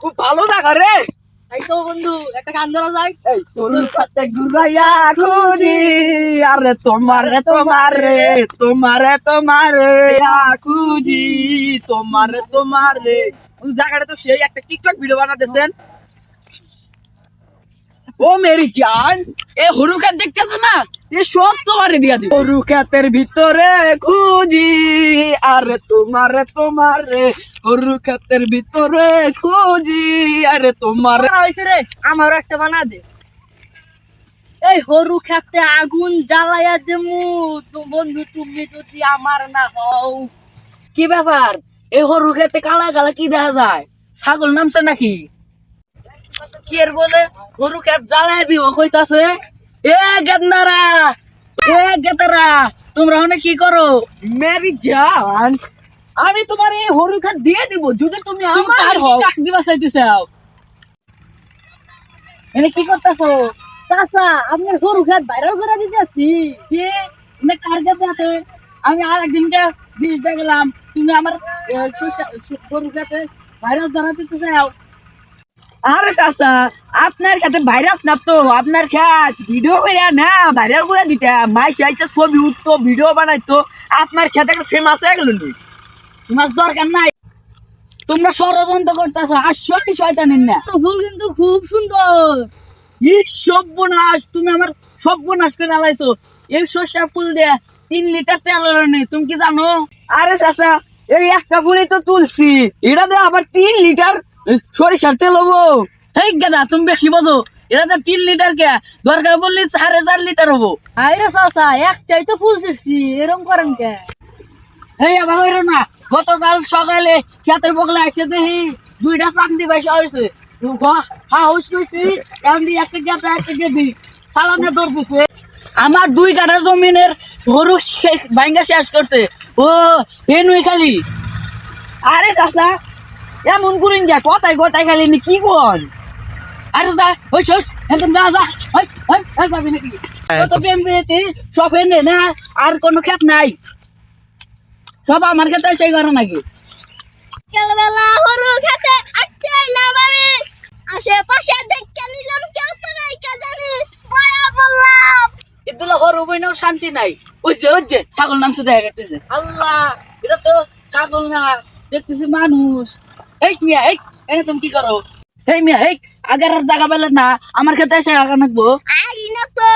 খুব ভালো জায়গা রে। এই তো বন্ধু একটা গান ধরা যায়। এই তোর সাথে ঘুরাইয়া খুঁজি, আরে তোমারে তোমারে তোমারে তোমারে খুঁজি, তোমারে তোমারে। জায়গাটা তো সেই একটা টিকটক ভিডিও বানাতেছেন। ও মেরি জান, এ হরু খেত দেখতেছো না, এ সব তোমারে দিয়া দিব। হরু খেতের ভিতরে খুঁজি, আরে তোমারে তোমারে, হরু খেতের ভিতরে খুঁজি, আরে তোমারে। হয়েছে রে, আমারও একটা বানা দে। এই হরু খেতে আগুন জ্বালাইয়া দেমু, বন্ধু তুমি যদি আমার না হও। কি ব্যাপার, এই হরু খেতে কালা কালা কি দেখা যায়? ছাগল নামছে নাকি? কি এর বলে গরু খেত জ্বালাই দিব কইতাছে? এ গেদনারা, এ গেতারা, তোমরা ওখানে কি করো? মেরি জান, আমি তোমার এই হরু খেত দিয়ে দিব যদি তুমি আমার হও। টাক দিবা চাইতেছাও? এনে কি করতেছো? চাচা আপনার হরু খেত ভাইরাল করে দিতেছি। কি এনে কার খেতে? আমি আর একদিনকে বিষ দেখলাম তুমি আমার গরু খেতে ভাইরাস ধরা দিতে চাও। আরে চাচা, আপনার খেতে ভাইরাস না তো, আপনার খেত ভিডিও করে না ভাইরাল করে দিতে মাইসে আইসা ছবি উঠতো ভিডিও বানাইতো, আপনার খেতে একটা ফেমাস হয়ে গেল। তোমার দরকার নাই, তোমরা ষড়যন্ত্র করতেছো। আসলে শয়তানের না, ফুল কিন্তু খুব সুন্দর। ই সর্বনাশ, তুমি আমার সর্বনাশ করে আলাইছো। এই সর্ষা ফুল দিয়ে 3 লিটার তেল নেই, তুমি কি জানো? আরে চাচা, এই একটা ফুলই তো তুলছি, এটা দিয়ে আবার 3 লিটার সরিষার তেল হবো? এই গাদা, তুমি বেশি বোঝো। এটা 3 লিটার কে, দরকার বললি 4.5 লিটার হবো। আরে চাচা একটাই তো ফুল ছিড়ছি, এরকম করেন কে? এই আবার হইল না, গতকাল সকালে খেতের বগলে আসে দেখি 2টা চান্দি পয়সা হয়েছে। হাউস কইছি এমনি একটা গেতা একটা গেদি সালানে দৌড় দিছে। আমার 2 কাঠা জমিনের গরু ভাঙ্গা শেষ করছে। ও এ নই খালি। আরে চাচা, এমন করিন যা কথাই কথাই খালি নি কি বল? আরে যা ওই শোষ একদম যা যা যাবি নাকি? কত প্রেম পেয়েছি সব এনে না, আর কোনো খেত নাই, সব আমার খেতে সেই করে নাকি? কালবেলা হরু খেতে আসতে এলাম আমি, আশেপাশে দেখে নিলাম কেউ তো নাই কে জানি, বয়া বললাম। এগুলো হরু বইনেও শান্তি নাই। ওই যে ছাগল নামছে দেখা গেছে। আল্লাহ, এটা তো ছাগল না, দেখতেছি মানুষ। এই মিয়া, এই এনে তুমি কি করো? এই মিয়া, এই আগের আর জায়গা পেলে না, আমার খেতে এসে আগা নাকবো। আই না তো,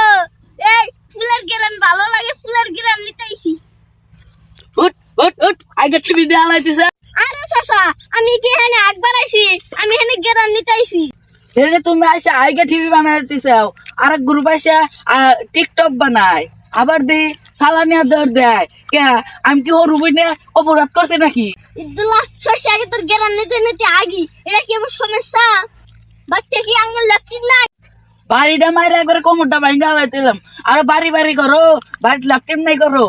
এই ফুলের গেরান ভালো লাগে, ফুলের গেরান নিতেইছি। উঠ উঠ উঠ, আগে টিভি দেওয়া লাইতেছে। আরে চাচা, আমি কি এখানে আগ বাড়াইছি? আমি এখানে গেরান নিতেইছি। এনে তুমি আইসা আইগে টিভি বানাই দিতেছাও, আর এক গ্রুপ আইসা টিকটক বানায়, আবার দি সালানিয়া দৌড় দেয়। কে আমি কি হরু বইনে অপরাধ করছে নাকি? ইদুল্লাহ শশী আগে তোর গেরান নিতে নিতে আগি, এটা কি আমার সমস্যা? বাচ্চা কি আঙ্গুল লেফটিন নাই? বাড়িটা মাইরা একবারে কোমরটা ভাঙ্গা হইতেলাম, আর বাড়ি বাড়ি করো, বাড়িতে ল্যাপটপ নাই করো।